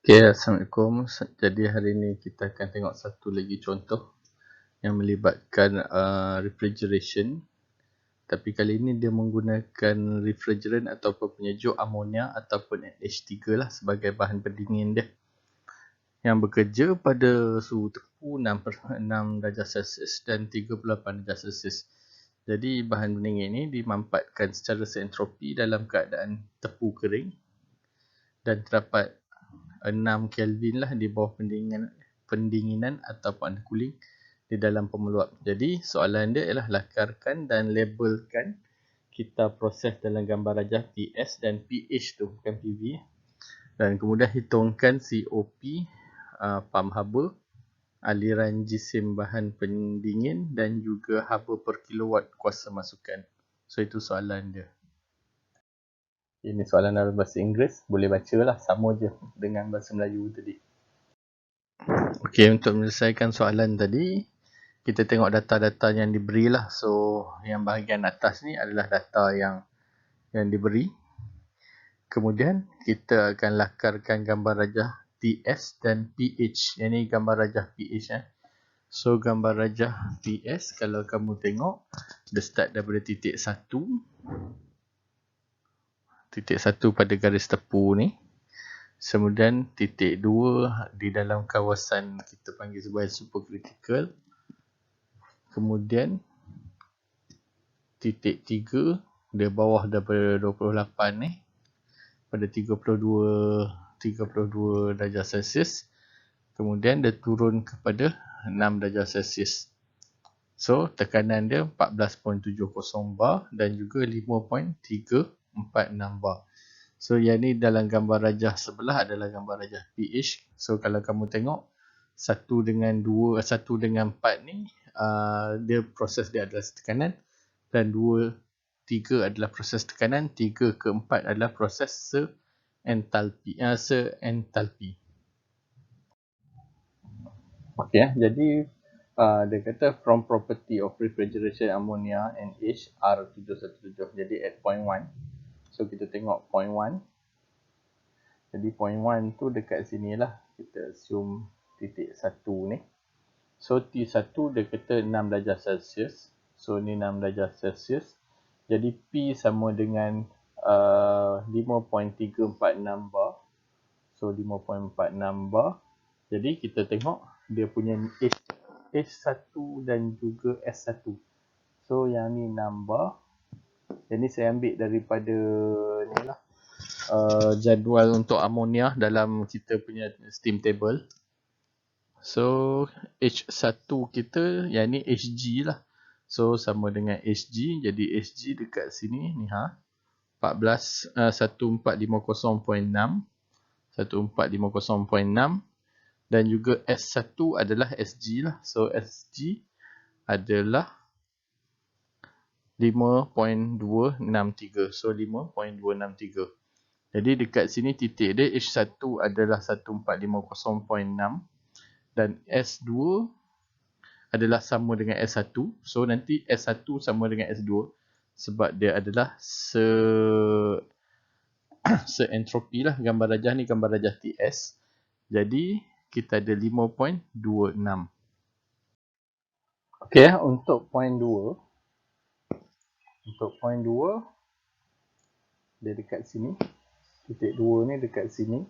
Okay, Assalamualaikum. Jadi hari ini kita akan tengok satu lagi contoh yang melibatkan refrigeration. Tapi kali ini dia menggunakan refrigerant ataupun penyejuk amonia ataupun NH3 lah sebagai bahan pendingin dia. Yang bekerja pada suhu tepu 6 darjah Celsius dan 38 darjah Celsius. Jadi bahan pendingin ini dimampatkan secara sentropi dalam keadaan tepu kering dan terdapat 6 Kelvin lah di bawah pendinginan ataupun cooling di dalam pemeluap. Jadi soalan dia ialah lakarkan dan labelkan kita proses dalam gambar rajah PS dan PH tu, bukan PV. Dan kemudian hitungkan COP, pump haba, aliran jisim bahan pendingin dan juga haba per kilowatt kuasa masukan. So itu soalan dia. Ini soalan dalam bahasa Inggeris, boleh baca lah, sama je dengan bahasa Melayu tadi. Okey, untuk menyelesaikan soalan tadi, kita tengok data-data yang diberi lah. So, yang bahagian atas ni adalah data yang diberi. Kemudian, kita akan lakarkan gambar rajah TS dan PH. Yang ni gambar rajah PH. So, gambar rajah PS, kalau kamu tengok, dia start daripada titik 1. Titik 1 pada garis tepu ni. Kemudian titik 2 di dalam kawasan kita panggil sebagai supercritical. Kemudian titik 3 dia bawah daripada 28 ni pada 32 darjah Celsius. Kemudian dia turun kepada 6 darjah Celsius. So tekanan dia 14.70 bar dan juga 5.346 bar. So yang ni dalam gambar rajah sebelah adalah gambar rajah pH. So kalau kamu tengok 1 dengan 4 ni dia proses dia adalah tekanan, dan 2, 3 adalah proses tekanan, 3 ke 4 adalah proses se-entalpi. Okey, jadi dia kata from property of refrigeration ammonia NH R717. Jadi at point 1. So kita tengok point 1. Jadi point 1 tu dekat sini lah. Kita assume titik 1 ni. So T1 dia kata 6 darjah Celsius. So ni 6 darjah Celsius. Jadi P sama dengan 5.346 bar. So 5.46 bar. Jadi kita tengok dia punya H1 dan juga S1. So yang ni 6 bar. Jadi saya ambil daripada ni lah, jadual untuk amonia dalam kita punya steam table. So H1 kita yang ni Hg lah. So sama dengan Hg. Jadi Hg dekat sini ni 1450.6 1450.6 dan juga S1 adalah Sg lah. So Sg adalah 5.263. So 5.263. Jadi dekat sini titik dia H1 adalah 1450.6 dan S2 adalah sama dengan S1. So nanti S1 sama dengan S2 sebab dia adalah se-entropi lah. Gambar rajah ni gambar rajah TS. Jadi kita ada 5.26. Okey, untuk point 2. Untuk point 2 dia dekat sini. Titik 2 ni dekat sini.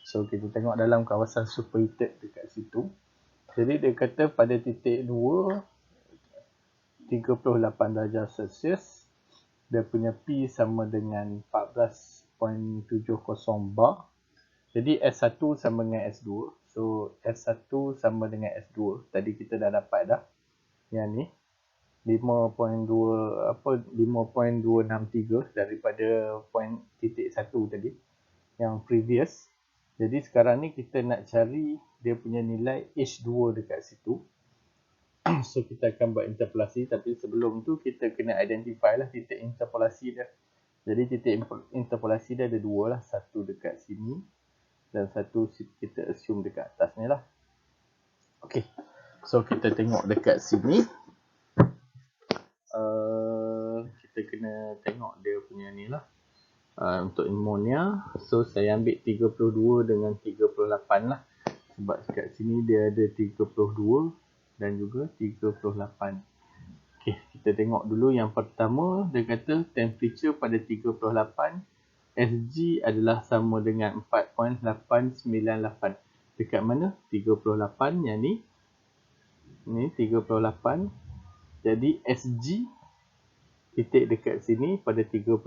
So kita tengok dalam kawasan superheated dekat situ. Jadi dia kata pada titik 2 38 darjah Celsius, dia punya P sama dengan 14.70 bar. Jadi S1 sama dengan S2. So S1 sama dengan S2. Tadi kita dah dapat dah. Yang ni 5.263 daripada point titik 1 tadi yang previous. Jadi sekarang ni kita nak cari dia punya nilai H2 dekat situ. So kita akan buat interpolasi, tapi sebelum tu kita kena identify lah titik interpolasi dia. Jadi titik interpolasi dia ada dua lah. Satu dekat sini dan satu kita assume dekat atas ni lah. Okay, so kita tengok dekat sini. Kita kena tengok dia punya ni lah. untuk ammonia. So saya ambil 32 dengan 38 lah. Sebab kat sini dia ada 32 dan juga 38. Okey, kita tengok dulu yang pertama. Dia kata temperature pada 38 Sg adalah sama dengan 4.898. Dekat mana? 38 yang ni. Ni 38. Jadi Sg titik dekat sini pada 38.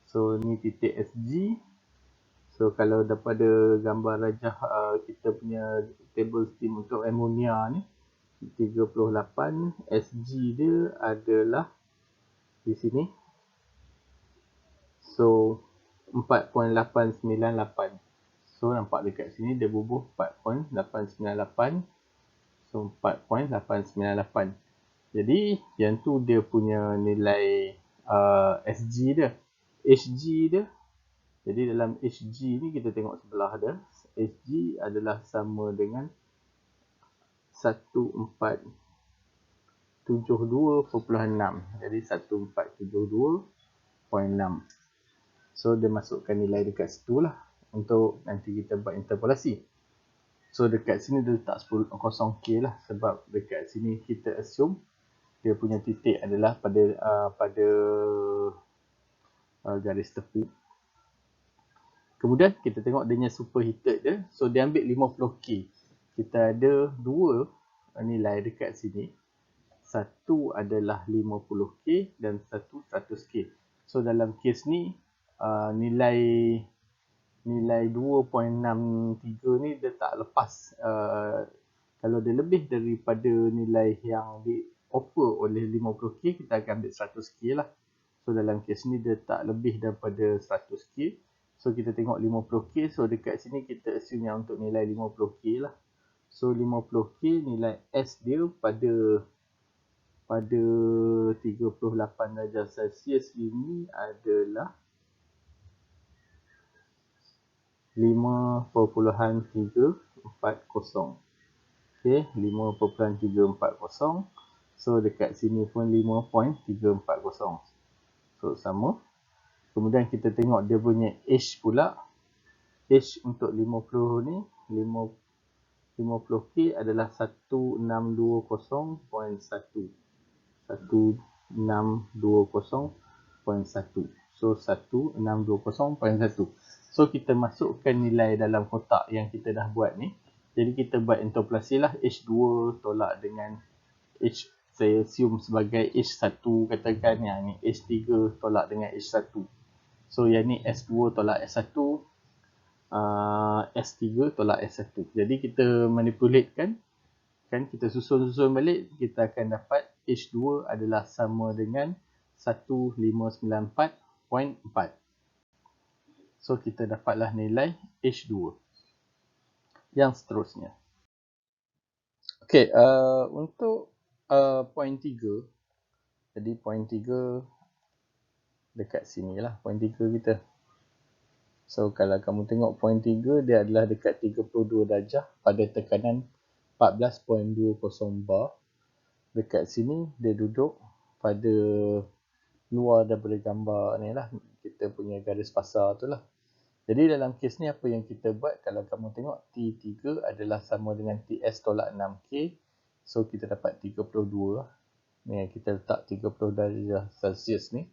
So ni titik Sg. So kalau daripada gambar rajah kita punya table steam untuk ammonia ni 38, Sg dia adalah di sini. So 4.898. So nampak dekat sini dia bubuh 4.898. So 4.898. Jadi yang tu dia punya nilai Sg dia. Hg dia. Jadi dalam Hg ni kita tengok sebelah dia. Hg adalah sama dengan 1472.6. Jadi 1472.6. So dia masukkan nilai dekat situ lah untuk nanti kita buat interpolasi. So dekat sini dia letak 0K lah sebab dekat sini kita assume dia punya titik adalah pada garis tepi. Kemudian kita tengok dia punya superheated dia. So dia ambil 50K. Kita ada dua nilai dekat sini. Satu adalah 50K dan satu 100K. So dalam kes ni nilai 2.63 ni dia tak lepas. Kalau dia lebih daripada nilai yang di offer oleh 50K, kita akan ambil 100K lah. So dalam kes ni dia tak lebih daripada 100K. So kita tengok 50K. So dekat sini kita assume yang untuk nilai 50K lah. So 50K nilai S dia pada 38 darjah Celsius ini adalah 5.340. Okay, 5.340. So dekat sini pun 5.340. So sama. Kemudian kita tengok dia punya H pula. H untuk 50 ni 50K adalah 1620.1. 1620.1. So 1620.1. So kita masukkan nilai dalam kotak yang kita dah buat ni. Jadi kita buat interpolasi lah. H2 tolak dengan H, saya assume sebagai H1 katakan. Yang ni H3 tolak dengan H1. So yang ni S2 tolak S1. S3 tolak S1. Jadi kita manipulate kan, kita susun balik, kita akan dapat H2 adalah sama dengan 1594.4. So kita dapatlah nilai H2. Yang seterusnya. Okey, untuk point 3. Jadi point 3 dekat sini lah point 3 kita. So kalau kamu tengok point 3, dia adalah dekat 32 darjah pada tekanan 14.20 bar. Dekat sini dia duduk pada luar daripada gambar ni lah, kita punya garis pasar tu lah. Jadi dalam kes ni apa yang kita buat, kalau kamu tengok T3 adalah sama dengan TS tolak 6K. So kita dapat 32 lah. Ni kita letak 30 darjah Celsius ni.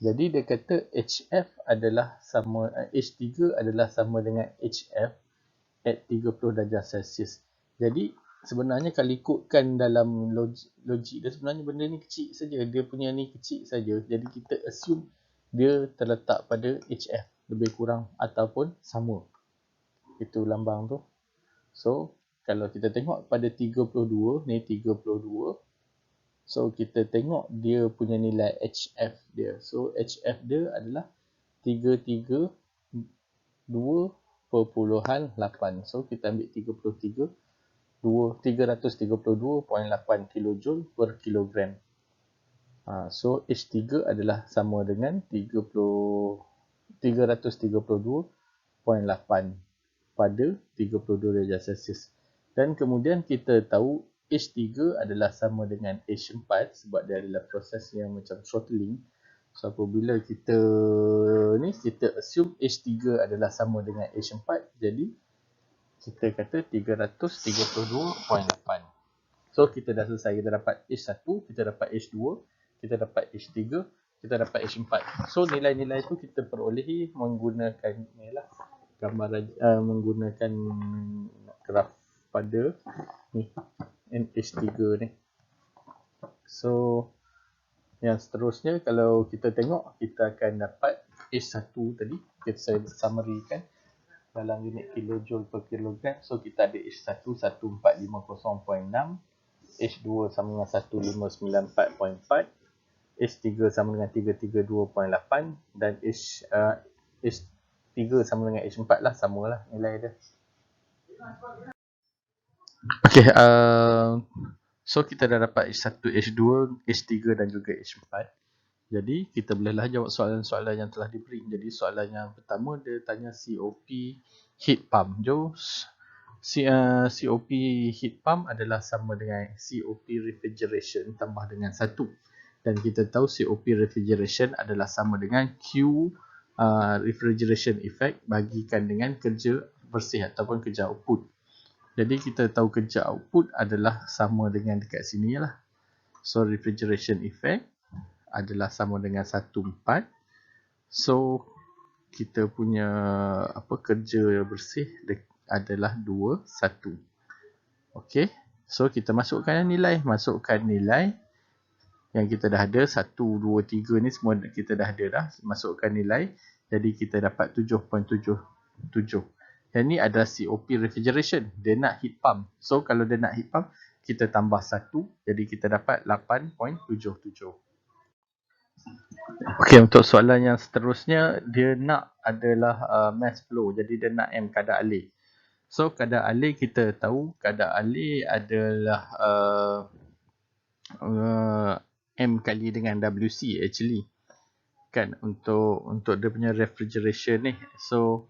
Jadi dia kata HF adalah sama, H3 adalah sama dengan HF at 30 darjah Celsius. Jadi sebenarnya kalau ikutkan dalam logik dia, sebenarnya benda ni kecil saja. Dia punya ni kecil saja. Jadi kita assume dia terletak pada HF lebih kurang ataupun sama. Itu lambang tu. So kalau kita tengok pada 32, ni 32. So kita tengok dia punya nilai HF dia. So HF dia adalah 332.8. So kita ambil 332.8 kilojoule per kilogram. So H3 adalah sama dengan 332.8 pada 32 darjah Celsius. Dan kemudian kita tahu H3 adalah sama dengan H4 sebab dia adalah proses yang macam throttling. So apabila kita assume H3 adalah sama dengan H4, jadi kita kata 332.8. So kita dah selesai, kita dapat H1, kita dapat H2, kita dapat H3, kita dapat H4. So nilai-nilai tu kita perolehi menggunakan menggunakan graf pada ni H3 ni. So yang seterusnya kalau kita tengok, kita akan dapat H1 tadi, saya summary kan dalam unit kilojoule per kilogram. So kita ada H1 1450.6, H2 sama dengan 1594.4, H3 sama dengan 332.8 dan H3 sama dengan H4 lah, samalah nilai dia. Okay, so kita dah dapat H1, H2, H3 dan juga H4. Jadi kita bolehlah jawab soalan-soalan yang telah diberi. Jadi soalan yang pertama dia tanya COP heat pump. Jom, COP heat pump adalah sama dengan COP refrigeration tambah dengan 1. Dan kita tahu COP refrigeration adalah sama dengan Q refrigeration effect bagikan dengan kerja bersih ataupun kerja output. Jadi kita tahu kerja output adalah sama dengan dekat sini lah. So refrigeration effect adalah sama dengan 1/4. So kita punya kerja bersih adalah 2/1. Okey. So kita masukkan nilai yang kita dah ada 1, 2, 3 ni semua kita dah ada dah. Masukkan nilai. Jadi kita dapat 7.77. Yang ni adalah COP refrigeration. Dia nak heat pump. So kalau dia nak heat pump, kita tambah 1. Jadi kita dapat 8.77. Okey, untuk soalan yang seterusnya, dia nak adalah mass flow. Jadi dia nak M, kadar alir. So kadar alir kita tahu, kadar alir adalah M kali dengan WC actually. Kan, untuk dia punya refrigeration ni. So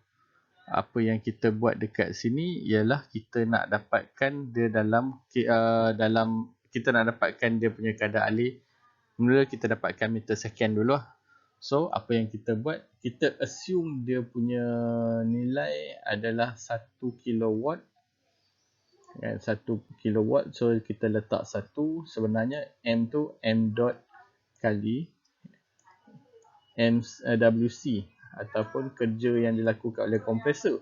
apa yang kita buat dekat sini ialah kita nak dapatkan dia kita nak dapatkan dia punya kadar alir. Mula kita dapatkan meter second dulu lah. So apa yang kita buat, kita assume dia punya nilai adalah 1 kilowatt. 1 kilowatt. So kita letak 1. Sebenarnya M tu M dot kali MWC ataupun kerja yang dilakukan oleh kompresor.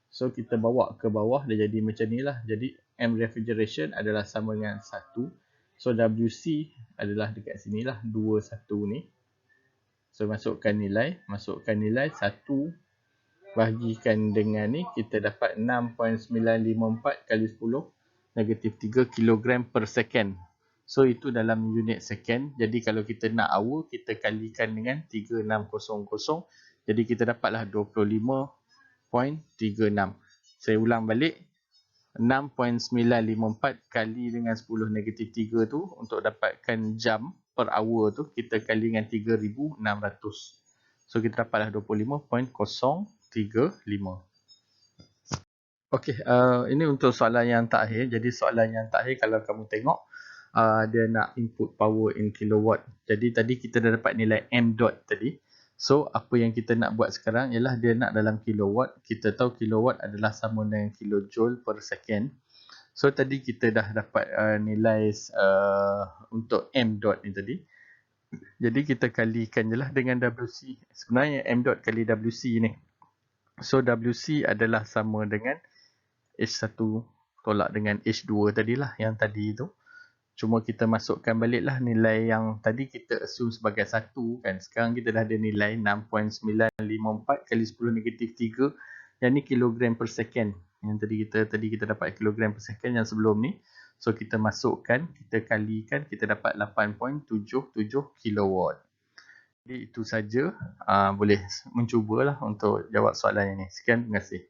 So kita bawa ke bawah, dia jadi macam ni lah. Jadi M refrigeration adalah sama dengan 1. So WC adalah dekat sini lah, 21 ni. So masukkan nilai 1 bahagikan dengan ni, kita dapat 6.954 kali 10 negatif 3 kilogram per second. So itu dalam unit second. Jadi kalau kita nak hour, kita kalikan dengan 3600. Jadi kita dapatlah 25.36. Saya ulang balik. 6.954 kali dengan 10 negatif 3 tu, untuk dapatkan jam per hour tu, kita kali dengan 3600. So kita dapatlah 25.035. Okey, ini untuk soalan yang terakhir. Jadi soalan yang terakhir, kalau kamu tengok, dia nak input power in kilowatt. Jadi tadi kita dah dapat nilai M dot tadi. So apa yang kita nak buat sekarang ialah dia nak dalam kilowatt. Kita tahu kilowatt adalah sama dengan kilojoule per second. So tadi kita dah dapat nilai untuk M dot ni tadi. Jadi kita kalikan je lah dengan WC. Sebenarnya M dot kali WC ni. So WC adalah sama dengan H1 tolak dengan H2 tadilah, yang tadi tu. Cuma kita masukkan baliklah nilai yang tadi kita assume sebagai 1 kan. Sekarang kita dah ada nilai 6.954 kali 10 negatif 3. Yang ni kilogram per second. Yang tadi kita dapat kilogram per second yang sebelum ni. So kita masukkan, kita kalikan, kita dapat 8.77 kilowatt. Jadi itu saja. Boleh mencubalah untuk jawab soalan ini. Sekian, terima kasih.